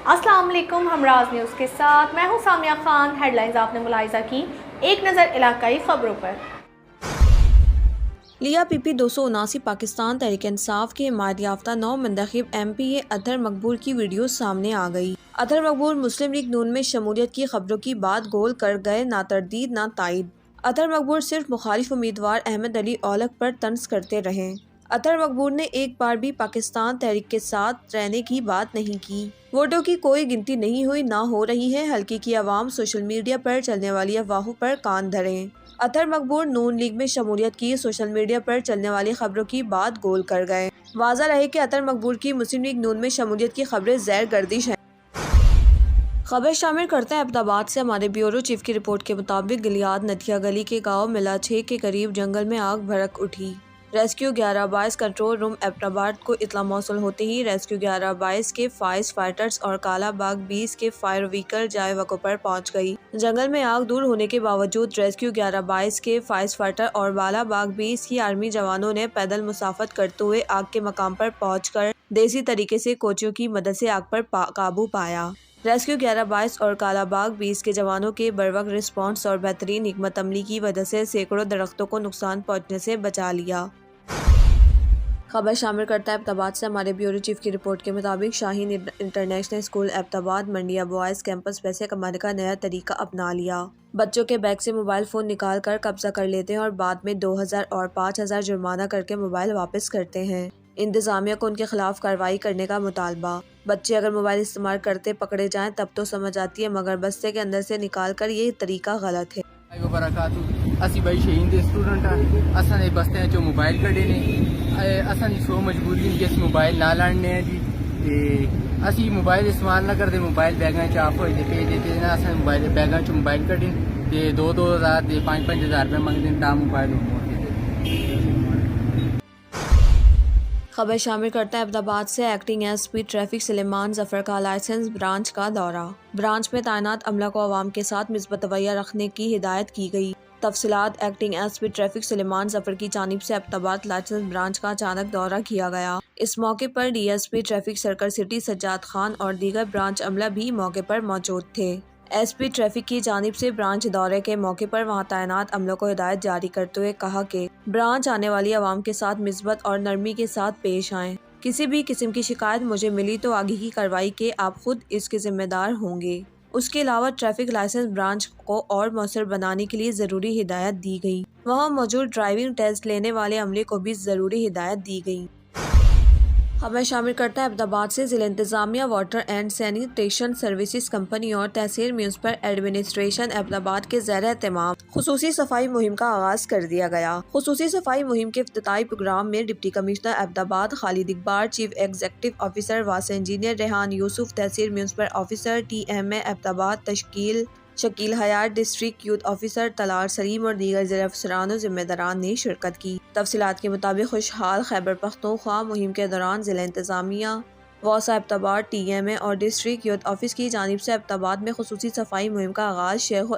अस्सलाम वालेकुम। हमराज न्यूज़ के साथ मैं हूं सामिया खान। हेडलाइंस आपने मुलाहिजा की, एक नज़र इलाकाई खबरों पर। लिया पीपी 279 पाकिस्तान तहरीक इंसाफ के हिमायत याफ्ता नौ मंतखब MPA अतहर मकबूल की वीडियो सामने आ गई। अतहर मकबूल मुस्लिम लीग नून में शमूलियत की खबरों की बात गोल कर गए, ना तरदीद ना तायद। अतहर मकबूल सिर्फ मुखालिफ उम्मीदवार अहमद अली औलख पर तंज करते रहे। अतहर मकबूल ने एक बार भी पाकिस्तान तहरीक के साथ रहने की बात नहीं की। वोटों की कोई गिनती नहीं हुई, ना हो रही है। हल्के की आवाम सोशल मीडिया पर चलने वाली अफवाहों पर कान धरें। अतहर मकबूल नून लीग में शमूलियत की सोशल मीडिया पर चलने वाली खबरों की बात गोल कर गए। वाज़ा रहे कि अतहर मकबूल की मुस्लिम लीग नून में शमूलियत की खबरें ज़ैर गर्दिश हैं। खबर शामिल करते हैं अहमदाबाद से। हमारे ब्यूरो चीफ की रिपोर्ट के मुताबिक गलियात नथिया गली के गांव मिला 6 के करीब जंगल में आग भड़क उठी। रेस्क्यू 1122 कंट्रोल रूम अहमदाबाद को इतला मौसूल होते ही रेस्क्यू 1122 के फाइज फाइटर्स और काला बाग 20 के फायर व्हीकल जाए वक़्त पर पहुंच गई। जंगल में आग दूर होने के बावजूद रेस्क्यू 1122 के फाइज फाइटर और बाला बाग 20 की आर्मी जवानों ने पैदल मुसाफत करते हुए आग के मकाम पर पहुंचकर देसी तरीके से कोचियों की मदद से आग पर काबू पाया। रेस्क्यू 1122 और काला बाग 20 के जवानों के बरवक्त रिस्पॉन्स और बेहतरीन हिकमत अमली की वजह से सैकड़ों दरख्तों को नुकसान पहुंचने से बचा लिया। खबर शामिल करता है अहमदाबाद से। हमारे ब्यूरो चीफ की रिपोर्ट के मुताबिक शाहीन इंटरनेशनल स्कूल अहमदाबाद मंडिया बॉयज़ कैंपस पैसे कमाने का नया तरीका अपना लिया। बच्चों के बैग से मोबाइल फ़ोन निकाल कर कब्जा कर लेते हैं और बाद में 2000 और 5000 जुर्माना करके मोबाइल वापस करते हैं। इंतजामिया को उनके खिलाफ कार्रवाई करने का मुतालबा। बच्चे अगर मोबाइल इस्तेमाल करते पकड़े जाएं तब तो समझ आती है, मगर बस्ते के अंदर से निकाल कर ये तरीका गलत है। असी भाई शहीद स्टूडेंट हाँ असा ने बस्ते चो मोबाइल कढ़े ने असा सो मजबूरी कि अस मोबाइल ना लाने हैं जी ते असी मोबाइल इस्तेमाल ना करते, मोबाइल बैग च ऑफ होते पे देते ना अस मोबाइल बैग चो मोबाइल कढ़े ते 2-2 हज़ार 5-5 हज़ार रुपये मंगते ता मोबाइल। खबर शामिल करता है अहमदाबाद से। Acting SP traffic Suleman Zafar का लाइसेंस ब्रांच का दौरा। ब्रांच में तैनात अमला को आवाम के साथ मिस्बत रवैया रखने की हिदायत की गई। तफसीलात। Acting SP traffic Suleman Zafar की जानिब से अहमदाबाद लाइसेंस ब्रांच का अचानक दौरा किया गया। इस मौके पर DSP traffic circle city Sajjad Khan और दीगर ब्रांच अमला भी मौके पर मौजूद थे। SP ट्रैफिक की जानिब से ब्रांच दौरे के मौके पर वहां तैनात अमलों को हिदायत जारी करते हुए कहा कि ब्रांच आने वाली आवाम के साथ मिस्बत और नरमी के साथ पेश आएं। किसी भी किस्म की शिकायत मुझे मिली तो आगे की कार्रवाई के आप खुद इसके जिम्मेदार होंगे। उसके अलावा ट्रैफिक लाइसेंस ब्रांच को और मौसर बनाने के लिए जरूरी हिदायत दी गई। वहाँ मौजूद ड्राइविंग टेस्ट लेने वाले अमले को भी जरूरी हिदायत दी गई। खबर शामिल करता है अहमदाबाद से। जिला इंतजामिया water and sanitation services company और तहसील म्यूनसिपल एडमिनिस्ट्रेशन अहमदाबाद के ज़ेर एहतमाम खुसूसी सफाई मुहिम का आगाज कर दिया गया। खुसूसी सफाई मुहिम के इफ्तिताई प्रोग्राम में deputy commissioner Ahmedabad Khalid Iqbal, chief executive officer वासे engineer Rehan Yusuf, tehsil municipal officer TMA Ahmedabad Shakeel Hayat, district youth officer तलार सलीम और दीगर जिला अफसरान और जिम्मेदारान ने शिरकत की। तफसीलात के मुताबिक खुशहाल खैबर पख्तूनख्वा मुहिम के दौरान जिला इंतजामिया वासा अहमदाबाद TMA और डिस्ट्रिक्ट यूथ ऑफिस की जानिब से अहमदाबाद में खुसूसी सफाई मुहिम का आगाज शेख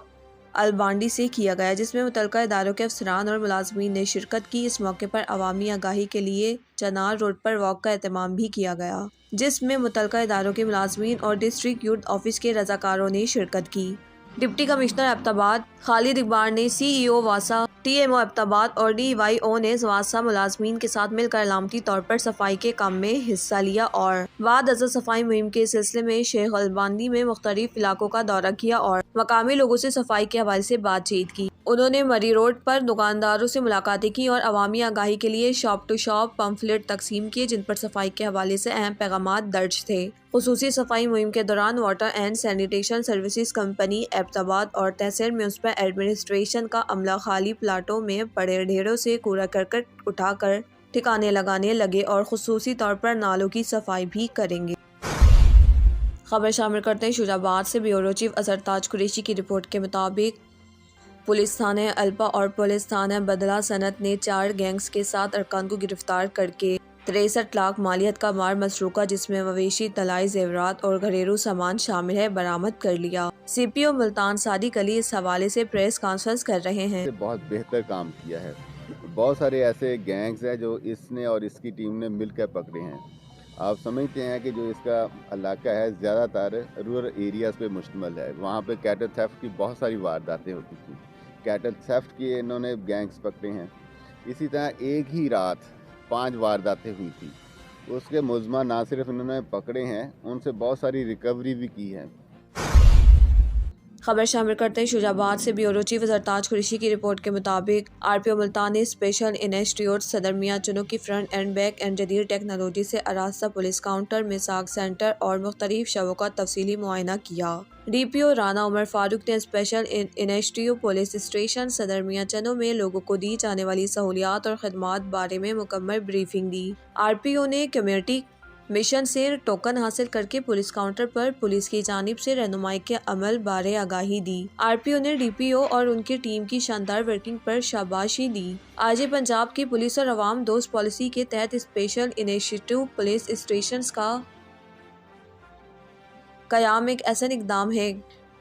अलबांडी से किया गया, जिसमें मुतल्लिका इदारों के अफसरान और मुलाजमीन ने शिरकत की। इस मौके पर अवामी आगाही के लिए चनार रोड पर वॉक का एहतमाम भी किया गया, जिसमें मुतल्लिका इदारों के मुलाजमीन और डिस्ट्रिक्ट यूथ ऑफिस के रजाकारों ने शिरकत की। डिप्टी कमिश्नर अहमदाबाद खालिद इकबाल ने CEO वासा TMO अहमदाबाद और DYO ने वासा मुलाजमीन के साथ मिलकर अलामती तौर पर सफाई के काम में हिस्सा लिया और बाद अज़र सफाई मुहिम के सिलसिले में शेख अलबांदी में मुख्तलिफ इलाकों का दौरा किया और मकामी लोगों से सफाई के हवाले से बातचीत की। उन्होंने मरी रोड पर दुकानदारों से मुलाकातें की और अवामी आगाही के लिए शॉप टू शॉप पम्फलेट तकसीम किए, जिन पर सफाई के हवाले से अहम पैगामात दर्ज थे। खुसूसी सफाई मुहिम के दौरान water and sanitation services company Ahmedabad और तहसील म्यूनसिपल एडमिनिस्ट्रेशन का अमला खाली प्लाटों में पड़े ढेरों से कूड़ा करकट उठाकर ठिकाने लगाने लगे और खुसूसी तौर पर नालों की सफाई भी करेंगे। खबर शामिल करते हैं शुजाबाद से। ब्यूरो चीफ असरताज कुरैशी की रिपोर्ट के मुताबिक पुलिस थाने अल्पा और पुलिस थाना बदला सनत ने 4 गैंग्स के 7 अरकान को गिरफ्तार करके 63 लाख मालियत का माल मसरूका, जिसमें मवेशी, तलाई जेवरात और घरेलू सामान शामिल है, बरामद कर लिया। CPO मुल्तान सादिक अली इस हवाले से प्रेस कॉन्फ्रेंस कर रहे हैं। बहुत बेहतर काम किया है। बहुत सारे ऐसे गैंग्स हैं जो इसने और इसकी टीम ने मिलकर पकड़े हैं। आप समझते हैं कि जो इसका इलाका है ज़्यादातर रूरल एरियाज़ पे मुश्तमिल है। वहाँ पे कैटल थेफ्ट की बहुत सारी वारदातें होती थी। कैटल थेफ्ट के इन्होंने गैंग्स पकड़े हैं। इसी तरह एक ही रात 5 वारदातें हुई थी। उसके मुलज़िम ना सिर्फ इन्होंने पकड़े हैं, उनसे बहुत सारी रिकवरी भी की है। खबर शामिल करते हैं शुजाबाद से ब्यूरो चीफ वज़रताज कुरैशी की रिपोर्ट के मुताबिक आरपीओ मुल्तानी स्पेशल इंस्टीट्यूट सदर मियां चुनू की फ्रंट एंड बैक एंड जदीद टेक्नोलॉजी से आरास्ता पुलिस काउंटर मिसाक सेंटर और मुख्तलिफ शवों का तफसीली मुआयना किया। डीपीओ राना उमर फारूक ने स्पेशल इंस्टीट्यूट पुलिस स्टेशन सदर मियां चुनू में लोगों को दी जाने वाली सहूलियात और खदमात बारे में मुकम्मल ब्रीफिंग दी। आरपीओ ने कम्युनिटी मिशन से टोकन हासिल करके पुलिस काउंटर पर पुलिस की जानिब से रहनुमाई के अमल बारे आगाही दी। आरपीओ ने डीपीओ और उनकी टीम की शानदार वर्किंग पर शाबाशी दी। आज पंजाब की पुलिस और अवाम दोस्त पॉलिसी के तहत स्पेशल इनिशिएटिव पुलिस स्टेशन का कयाम एक ऐसा इकदाम है।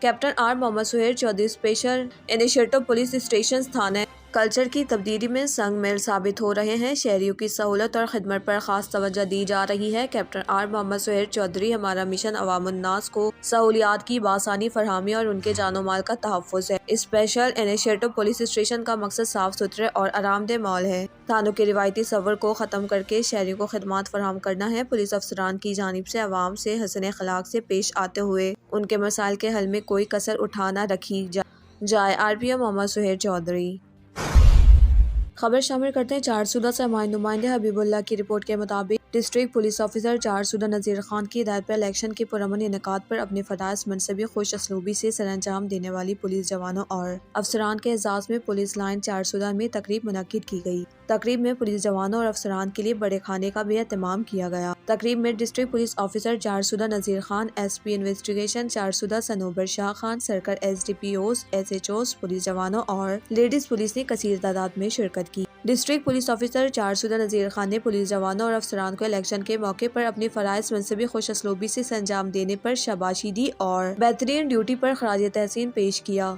Captain R Mohammad Suhail Chaudhary special initiative police station थाना कल्चर की तब्दीली में संग मेल साबित हो रहे हैं। शहरियों की सहूलत और खिदमत पर खास तवज्जो दी जा रही है। कैप्टन आर मोहम्मद सुहेल चौधरी हमारा मिशन अवामुन्नास को सहूलियात की बासानी फरहमी और उनके जानो माल का तहफ़्फ़ुज़ है। स्पेशल इनिशिएटिव पुलिस स्टेशन का मकसद साफ सुथरे और आरामदेह माहौल है। थानों के रिवायती सफर को ख़त्म करके शहरियों को खिदमत फराहम करना है। पुलिस अफसरान की जानिब से अवाम से हसन अखलाक से पेश आते हुए उनके मसाइल के हल में कोई कसर उठा न रखी जाए। आरपीओ मोहम्मद सुहेल चौधरी। खबर शामिल करते हैं चारसूदा से हमारे नुमाइंदे हबीबुल्लाह की रिपोर्ट के मुताबिक district police officer Charsadda Nazir Khan की हिदायत पर इलेक्शन के पुरअमन इनेकाद पर अपने फराइज़ मनसबी खुश असलूबी से सरअंजाम देने वाली पुलिस जवानों और अफसरान के एजाज़ में पुलिस लाइन चारसूदा में तकरीब मुनक्किद की गई। तकरीब में पुलिस जवानों और अफसरान के लिए बड़े खाने का भी एहतमाम किया गया। तकरीब में district police officer Charsadda Nazir Khan, SP investigation Charsadda Sanobar Shah Khan, circle SDPOs, SHOs, police जवानों और लेडीज पुलिस ने कसीर तादाद में शिरकत की। District police officer Charsadda Nazir Khan ने पुलिस जवानों और अफसरान को इलेक्शन के मौके पर अपनी फराइज़ मनसबी खुश असलूबी से अंजाम देने पर शाबाशी दी और बेहतरीन ड्यूटी पर खराज तहसीन पेश किया।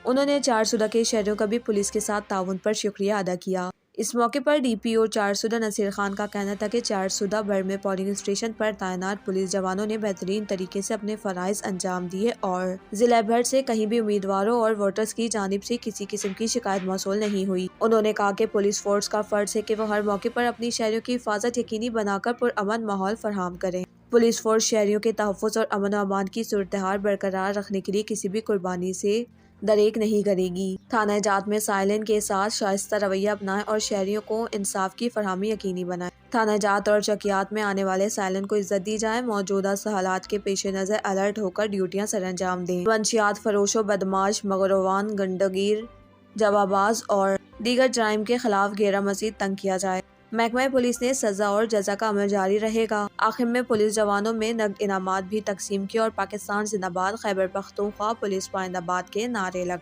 उन्होंने चारसूदा के शहरों का भी पुलिस के साथ ताउन पर शुक्रिया अदा किया। इस मौके पर डीपीओ चारसूदा नसीर खान का कहना था कि चारसूदा भर में पोलिंग स्टेशन पर तैनात पुलिस जवानों ने बेहतरीन तरीके से अपने फराइज अंजाम दिए और जिला भर से कहीं भी उम्मीदवारों और वोटर्स की जानिब से किसी किस्म की शिकायत मौसूल नहीं हुई। उन्होंने कहा कि पुलिस फोर्स का फर्ज है कि वो हर मौके पर अपनी शहरियों की हिफाजत यकीनी बनाकर पुरअमन माहौल फराहम करें। पुलिस फोर्स शहरियों के तहफ़्फ़ुज़ और अमन और अमान की सूरत-ए-हाल बरकरार रखने के लिए किसी भी कुर्बानी से दरेक नहीं करेगी। थाना जात में साइलेन के साथ शाइस्ता रवैया अपनाएं और शहरियों को इंसाफ की फरहमी यकीनी बनाएं। थाना जात और चकियात में आने वाले साइलेन को इज्जत दी जाए। मौजूदा हालात के पेश नज़र अलर्ट होकर ड्यूटियां सरअंजाम दें। मंशियात फरोशो, बदमाश, मगरवान, गंडगीर, जवाबाज और दीगर जराइम के खिलाफ घेरा मजीद तंग किया जाए। महकमा पुलिस ने सजा और जजा का अमल जारी रहेगा। आखिर में पुलिस जवानों में नगद इनामात भी तकसीम किए और पाकिस्तान जिंदाबाद, खैबर पख्तूनख्वा, पुलिस पाइंदाबाद के नारे लग।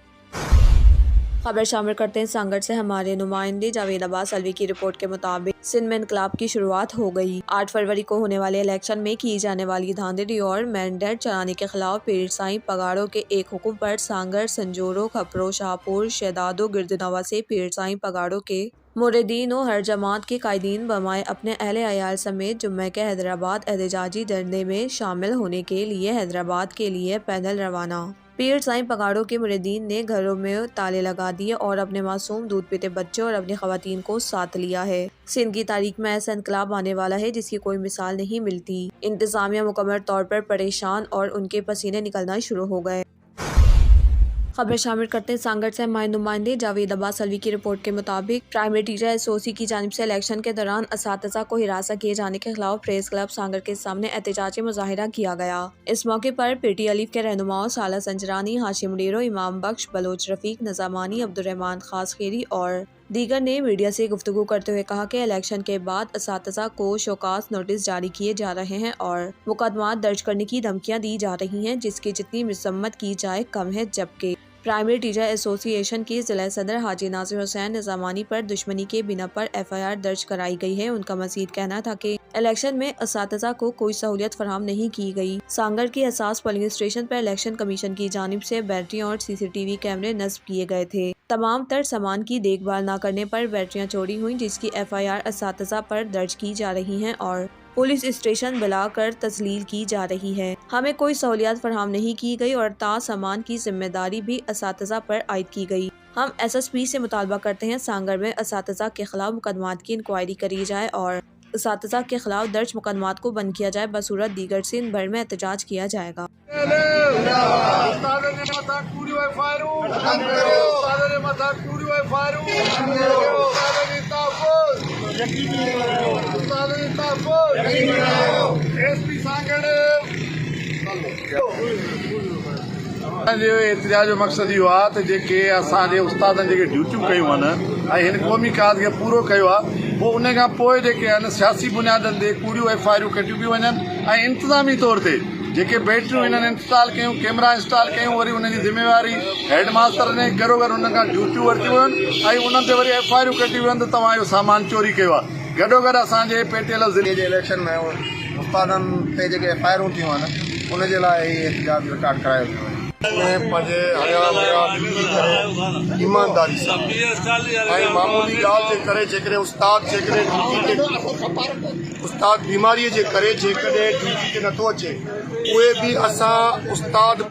खबर शामिल करते हैं सांगड़ से हमारे नुमाइंदे जावेद अब्बास अलवी की रिपोर्ट के मुताबिक सिंध में इनकलाब की शुरुआत हो गई। 8 फरवरी को होने वाले इलेक्शन में की जाने वाली धांधली और मैंडेट चलाने के खिलाफ पीर साईं पगाड़ों के एक हुक्म पर सांगड़, संजोरो, खपरो, शाहपुर, शहदादो, गिरदनवा से पीर साईं पगाड़ों के मुरीदीन और हर जमात के कायदीन बमाए अपने अहले अयाल समेत जुम्मे के हैदराबाद एहतजाजी धरने में शामिल होने के लिए हैदराबाद के लिए पैदल रवाना। पीर साईं पगाड़ों के मुरीदीन ने घरों में ताले लगा दिए और अपने मासूम दूध पीते बच्चे और अपनी खवातीन को साथ लिया है। सिंध की तारीख में ऐसा इनकलाब आने वाला है जिसकी कोई मिसाल नहीं मिलती। इंतजामिया मुकम्मल तौर पर परेशान और उनके पसीने निकलना शुरू हो गए। खबर शामिल करते हैं सांगड़ से हमारे नुमाइंदे जावेद अब्बास अलवी की रिपोर्ट के मुताबिक प्राइमरी टीचर एसोसिएशन की जानिब से इलेक्शन के दौरान असातिज़ा को हिरासत किए जाने के खिलाफ प्रेस क्लब सांगड़ के सामने एहतजाजी मुजाहिरा किया गया। इस मौके पर पीटी अलीफ के रहनुमाओं साला संजरानी, हाशिम डीरो, इमाम बख्श, बलोच रफीक, नज़ामानी, अब्दुर्रहमान खासखेरी और दीगर ने मीडिया से गुफ्तगू करते हुए कहा कि इलेक्शन के बाद असातिज़ा को शोकास नोटिस जारी किए जा रहे हैं और मुकदमात दर्ज करने की धमकियां दी जा रही हैं, जिसकी जितनी मजम्मत की जाए कम है। जबकि प्राइमरी टीचर एसोसिएशन की जिला सदर हाजी नासिर हुसैन निजामानी पर दुश्मनी के बिना पर FIR दर्ज कराई गई है। उनका मजीद कहना था कि इलेक्शन में असातिज़ा को कोई सहूलियत फराहम नहीं की गई। सांगड़ के असास पोलिंग स्टेशन पर इलेक्शन कमीशन की जानिब से बैटरियां और CCTV कैमरे नस्ब किए गए थे। तमाम तर सामान की देखभाल न करने पर बैटरियां चोरी हुई, जिसकी FIR असातिज़ा पर दर्ज की जा रही हैं और पुलिस स्टेशन बुलाकर तस्लील की जा रही है। हमें कोई सहूलियात फराहम नहीं की गई और सामान की जिम्मेदारी भी असातिज़ा पर आयद की गई। हम SSP से मुतालबा करते हैं सांगर में असातिज़ा के खिलाफ मुकदमात की इंक्वायरी करी जाए और असातिज़ा के खिलाफ दर्ज मुकदमात को बंद किया जाए। बसूरत दीगर सिंध भर में एहतजाज किया जाएगा। एतिराज जो मक़सदु इहो आहे त जेके असांजे उस्तादनि जेके ड्यूटियूं कयूं आहिनि ऐं हिन क़ौमी काद खे पूरो कयो आहे, पोइ उन खां पोइ जेके आहिनि सियासी बुनियादनि ते कूड़ियूं FIR कटियूं पियूं वञनि ऐं इंतिज़ामी तौर ते जेके बैटरियूं हिननि इंस्टॉल कयूं, कैमरा इंस्टॉल कयूं, वरी उनजी ज़िम्मेवारी हेड मास्टर ने गॾो गॾु उन खां ड्यूटियूं वरितियूं आहिनि ऐं उन्हनि ते वरी FIR कटियूं आहिनि त तव्हां इहो सामान चोरी कयो आहे। गॾो गॾु असांजे पेटियल ज़िले जे इलेक्शन में उस्तादनि ते जेके FIR थियूं आहिनि उनजे लाइ हीउ एहतजाज रिकॉर्ड करायो वियो आहे। में पंहिंजे ईमानदारी सां ऐं मामूली ॻाल्हि जे करे जेकॾहिं उस्ताद बीमारीअ जे करे जेकॾहिं ड्यूटी ते नथो अचे, उहे बि असां उस्ताद।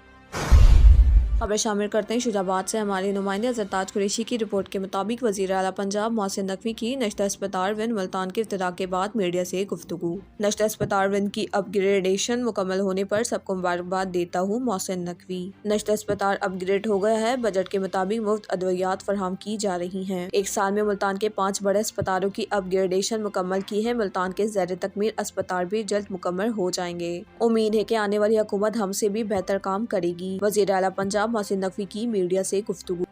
खबर शामिल करते हैं शुजाबाद से हमारे नुमाइंदे अजरताज कुरैशी की रिपोर्ट के मुताबिक वज़ीर आला पंजाब मोहसिन नकवी की नश्त अस्पताल विंड मुल्तान के इफ्तिताह के बाद मीडिया से गुफ्तगू। नश्त अस्पताल विंड की अपग्रेडेशन मुकम्मल होने पर सबको मुबारकबाद देता हूँ, मोहसिन नकवी। नश्त अस्पताल अपग्रेड हो गया है, बजट के मुताबिक मुफ्त अद्वियात फराहम की जा रही हैं। एक साल में मुल्तान के 5 बड़े अस्पतालों की अपग्रेडेशन मुकम्मल की है। मुल्तान के ज़ैर तकमील अस्पताल भी जल्द मुकम्मल हो जाएंगे। उम्मीद है कि आने वाली हुकूमत हमसे भी बेहतर काम करेगी। वज़ीर आला पंजाब मोहसिन नकवी की मीडिया से गुफ्तगू।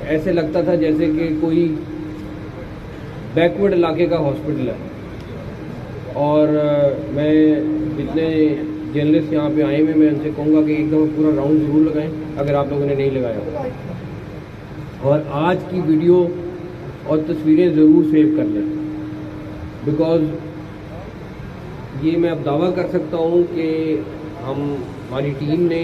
ऐसे लगता था जैसे कि कोई बैकवर्ड इलाके का हॉस्पिटल है और मैं जितने जर्नलिस्ट यहाँ पे आए हुए मैं उनसे कहूँगा कि एकदम पूरा राउंड ज़रूर लगाएं अगर आप लोगों ने नहीं लगाया, और आज की वीडियो और तस्वीरें ज़रूर सेव कर लें, बिकॉज़ ये मैं अब दावा कर सकता हूँ कि हमारी टीम ने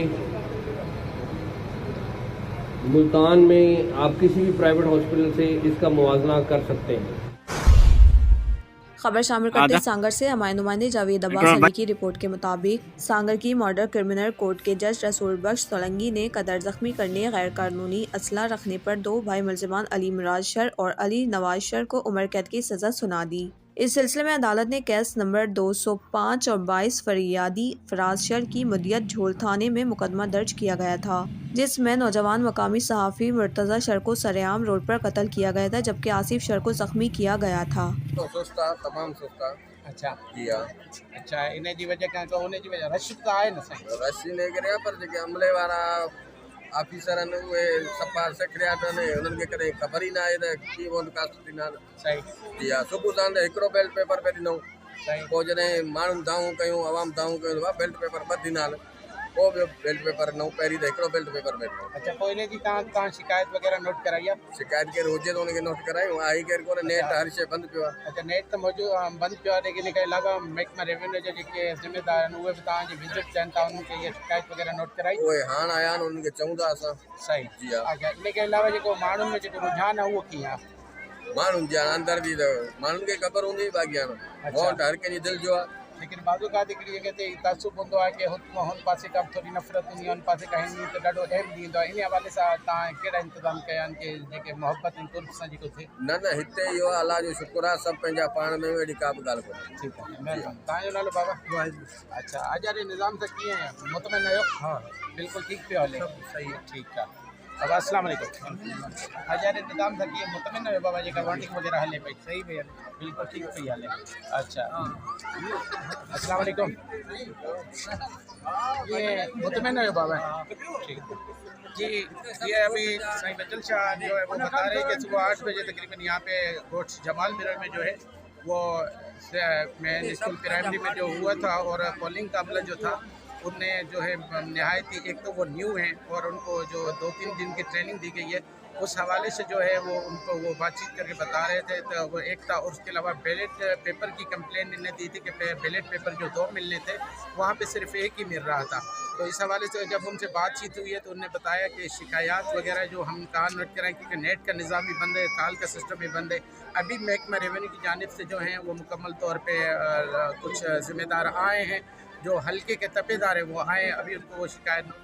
मुल्तान में आप किसी भी प्राइवेट हॉस्पिटल से इसका मुवाजना कर सकते हैं। खबर शामिल करते हैं सांगर से हमारे नुमाइंदे जावेद अब्बास अली की रिपोर्ट के मुताबिक सांगर की मॉडल क्रिमिनल कोर्ट के जज रसूल बख्श सोलंगी ने कदर जख्मी करने, गैर कानूनी असला रखने पर 2 भाई मुल्जिमान अली मुराद शर और अली नवाज शर को उम्र कैद की सजा सुना दी। इस सिलसिले में अदालत ने केस नंबर 205 और 22 फरियादी फराज शर की मुद्दत झोल थाने में मुकदमा दर्ज किया गया था, जिसमें नौजवान मकामी सहाफ़ी मुर्तज़ा शर को सरेआम रोड पर कत्ल किया गया था, जबकि आसिफ शर को जख्मी किया गया था। तमाम सुस्ता। अच्छा जी हाँ। अच्छा, इन जी वजह खां को उन जी वजह रश त आहे न साईं, रश ने करे पर जेके अमले वारा ऑफिसर आहिनि उहे सफ़ा सेखरिया अथनि, उन्हनि खे कॾहिं ख़बर ई न आहे त कीअं वोट थींदा आहिनि। सही जी हा, सुबुह सां हिकिड़ो बेल्ट पेपर पे ॾिनऊं, पोइ जॾहिं माण्हू दाऊं कयूं, आवाम दाऊं कयूं, बेल्ट पेपर 2 ॾिना, पोइ ॿियो बेल्ट पेपर ॾिनऊं, पहिरीं त हिकिड़ो बेल्ट पेपर पे ॾिनऊं। अच्छा, पोइ इन जी तव्हां शिकायत वग़ैरह नोट कराई आहे? शिकायत केरु हुजे त उनखे नोट करायूं, आई केरु कोन्हे, नेट हर शइ बंदि पियो आहे। अच्छा, नेट त मौजूदु बंदि पियो आहे, लेकिन इन खां अलावा महकमा रेवेन्यू जा जेके ज़िम्मेदार आहिनि उहे बि तव्हांजी विज़िट चाहिनि था, उन्हनि खे इहा शिकायत वग़ैरह नोट कराई? उहे हाणे आया आहिनि, उन्हनि खे चऊं था असां। सही जी हा। अच्छा, इन खां अलावा जेको माण्हुनि में जेको रुझान आहे उहो कीअं आहे? माण्हुनि जी हाणे अंदरि जी त माण्हुनि खे ख़बर हूंदी, बाक़ी हाणे वोट हर कंहिंजी दिलि जो आहे। लेकिन बाज़ू का हिकिड़ी जॻह ते तासुब हूंदो आहे कि हुन पासे खां थोरी नफ़रत हूंदी आहे, हुन पासे खां हिन त ॾाढो अहम ॾींदो आहे। इन हवाले सां तव्हां कहिड़ा इंतज़ाम कया आहिनि कि जेके मोहबत ऐं तुर्फ़ सां जेको थिए? न हिते इहो अलाह जो शुक्र आहे, सभु पंहिंजा पाण में अहिड़ी का बि ॻाल्हि कोन्हे। ठीकु आहे, महिरबानी। तव्हांजो नालो बाबा? अच्छा, आज़ादी निज़ाम सां कीअं मुतमिन आहियो? हा, बिल्कुलु ठीकु पियो हले। सही आहे, ठीकु आहे बाबा। अस्सलाम वालेकुम। आज़ादी निज़ाम सां कीअं मुतमिन आहियो बाबा? जेका वोटिंग वग़ैरह हले पई सही पई हले? बिल्कुलु ठीकु पई हले। अच्छा, अस्सलाम वालेकुम। ये मुतमिन आहियो बाबा? ठीक जी। ये अभी साईं बचल शाह जो है वो बता रहे हैं कि सुबह 8 बजे तकरीबन यहाँ पे कोट जमाल मिरर में जो है वो मेन स्कूल प्राइमरी में जो हुआ था और पोलिंग का अमला जो था उन्हें जो है नहायत ही, एक तो वो न्यू हैं और उनको जो 2-3 दिन की ट्रेनिंग दी गई है, उस हवाले से जो है वो उनको वो बातचीत करके बता रहे थे। तो वो एक था, और उसके अलावा बैलेट पेपर की कंप्लेंट इन्हें दी थी कि बैलेट पेपर जो 2 मिलने थे वहाँ पे सिर्फ 1 ही मिल रहा था। तो इस हवाले से जब उनसे बातचीत हुई है तो उन्होंने बताया कि शिकायत वगैरह जो हम कहाँ नोट कराएं, क्योंकि नेट का निज़ाम भी बंद है, कॉल का सिस्टम भी बंद है। अभी महकमा रेवेन्यू की जानिब से जो हैं वो मुकम्मल तौर पर कुछ ज़िम्मेदार आए हैं, जो हल्के के तपेदार हैं वो आए, अभी उनको वो शिकायत।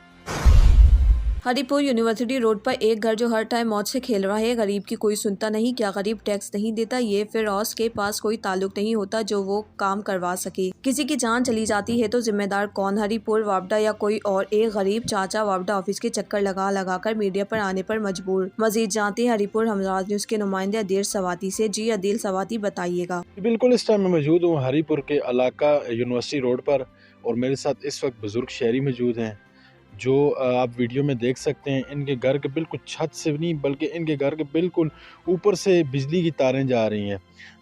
हरिपुर यूनिवर्सिटी रोड पर एक घर जो हर टाइम मौत से खेल रहा है। गरीब की कोई सुनता नहीं, क्या गरीब टैक्स नहीं देता? ये फिरौज के पास कोई ताल्लुक नहीं होता जो वो काम करवा सके। किसी की जान चली जाती है तो जिम्मेदार कौन? हरिपुर, वापडा या कोई और? एक गरीब चाचा वापडा ऑफिस के चक्कर लगा लगा कर मीडिया पर आने पर मजबूर। मजीद जानते हैं हरिपुर हमराज न्यूज के नुमाइंदे अदील सवाती से। जी अदील सवाती, बताइएगा। बिल्कुल, इस टाइम मैं मौजूद हूँ हरिपुर के इलाका यूनिवर्सिटी रोड पर, और मेरे साथ इस वक्त बुज़ुर्ग शहरी मौजूद हैं जो आप वीडियो में देख सकते हैं। इनके घर के बिल्कुल छत से नहीं बल्कि इनके घर के बिल्कुल ऊपर से बिजली की तारें जा रही हैं,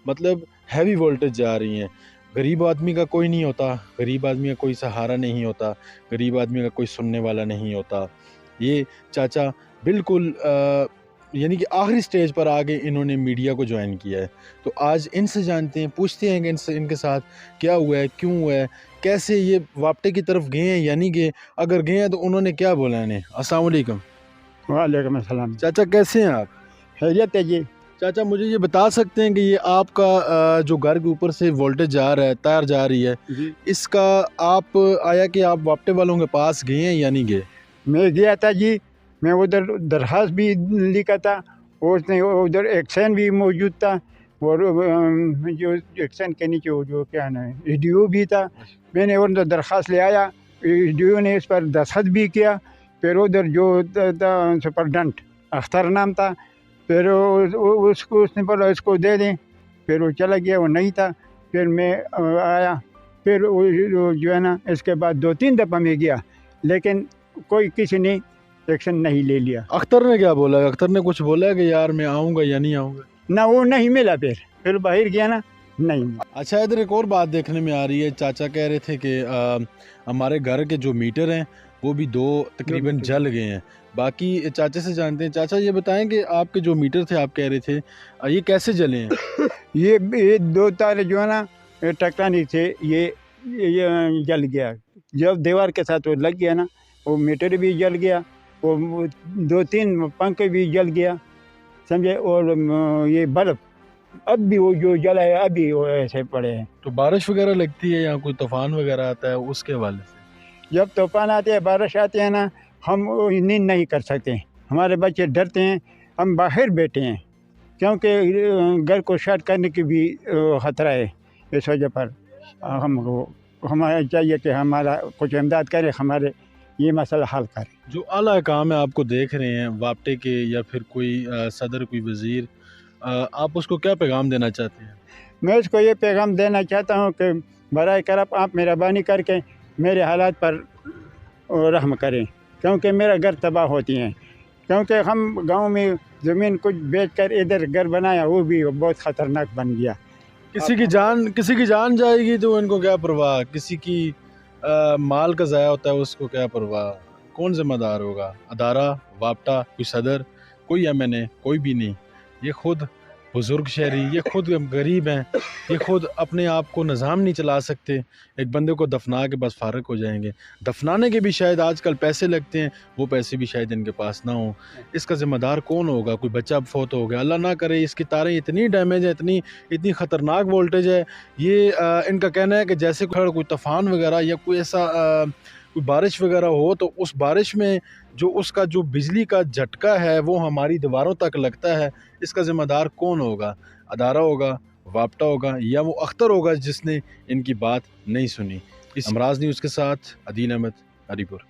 मतलब हैवी वोल्टेज जा रही हैं। गरीब आदमी का कोई नहीं होता, गरीब आदमी का कोई सहारा नहीं होता, गरीब आदमी का कोई सुनने वाला नहीं होता। ये चाचा बिल्कुल यानी कि आखिरी स्टेज पर आके इन्होंने मीडिया को ज्वाइन किया है। तो आज इनसे जानते हैं, पूछते हैं कि इनके साथ क्या हुआ है, क्यों हुआ है, कैसे ये वापटे की तरफ गए हैं या नहीं गए, अगर गए हैं तो उन्होंने क्या बोला है। अस्सलाम वालेकुम। वालेकुम अस्सलाम। चाचा कैसे हैं आप? खैरियत है जी। चाचा मुझे ये बता सकते हैं कि ये आपका जो घर के ऊपर से वोल्टेज जा रहा है, तार जा रही है, इसका आप आया कि आप वापटे वालों के पास गए हैं या नहीं गए? मैं गया था जी, मैं उधर दरख्वास्त भी लिखा था, और उसने उधर एक्शन भी मौजूद था, और जो एक्शन के नीचे जो क्या नाम है वीडियो भी था। मैंने उधर दरख्वास्त ले आया, वीडियो ने इस पर दस्तखत भी किया। फिर उधर जो सुपरडेंट अख्तर नाम था, फिर उसको उसने बोला इसको दे दें, फिर वो चला गया, वो नहीं था। फिर मैं आया, फिर वो जो है ना, इसके बाद 2-3 दफ़ा मैं गया, लेकिन कोई किसी ने एक्शन नहीं ले लिया। अख्तर ने क्या बोला? अख्तर ने कुछ बोला है कि यार मैं आऊँगा या नहीं आऊँगा? ना वो नहीं मिला, फिर बाहर गया ना, नहीं मिला। अच्छा, इधर एक और बात देखने में आ रही है। चाचा कह रहे थे कि हमारे घर के जो मीटर हैं वो भी 2 तकरीबन जल गए हैं। बाकी चाचा से जानते हैं। चाचा ये बताएं कि आपके जो मीटर थे, आप कह रहे थे, ये कैसे जले हैं? ये 2 तारे जो है ना टकराने से ये जल गया। जब दीवार के साथ वो लग गया ना, वो मीटर भी जल गया, वो 2-3 पंखे भी जल गया, समझे। और ये बल्ब अब भी वो जो जला है अभी वो ऐसे पड़े हैं। तो बारिश वगैरह लगती है या कोई तूफान वगैरह आता है, उसके हवाले से? जब तूफान आते हैं, बारिश आते हैं ना, हम नींद नहीं कर सकते, हमारे बच्चे डरते हैं, हम बाहर बैठे हैं, क्योंकि घर को शॉर्ट करने की भी ख़तरा है। इस वजह पर हमारा चाहिए कि हमारा कुछ इमदाद करे, हमारे ये मसला हल करे। जो आला काम है आपको देख रहे हैं वापटे के, या फिर कोई सदर, कोई वज़ीर, आप उसको क्या पैगाम देना चाहते हैं? मैं उसको ये पैगाम देना चाहता हूँ कि बराए करम आप मेहरबानी करके मेरे हालात पर रहम करें, क्योंकि मेरा घर तबाह होती हैं। क्योंकि हम गांव में ज़मीन कुछ बेचकर इधर घर बनाया, वो भी बहुत ख़तरनाक बन गया। किसी की जान जाएगी तो इनको क्या परवाह, किसी की माल का ज़ाया होता है उसको क्या परवाह, कौन ज़िम्मेदार होगा? अदारा, वापटा, कोई सदर, कोई MNA, कोई भी नहीं। ये खुद बुज़ुर्ग शहरी, ये खुद गरीब हैं, ये खुद अपने आप को निज़ाम नहीं चला सकते। एक बंदे को दफना के बस फारग हो जाएंगे। दफनाने के भी शायद आजकल पैसे लगते हैं, वो पैसे भी शायद इनके पास ना हो। इसका ज़िम्मेदार कौन होगा? कोई बच्चा फोत हो गया, अल्लाह ना करे, इसकी तारें इतनी डैमेज है, इतनी ख़तरनाक वोल्टेज है। ये इनका कहना है कि जैसे कोई तूफ़ान वगैरह या कोई ऐसा कोई बारिश वगैरह हो, तो उस बारिश में जो उसका जो बिजली का झटका है वो हमारी दीवारों तक लगता है। इसका ज़िम्मेदार कौन होगा? अदारा होगा, वापटा होगा, या वो अख्तर होगा जिसने इनकी बात नहीं सुनी? इस हमराज न्यूज़ के साथ अदील अहमद, हरिपुर।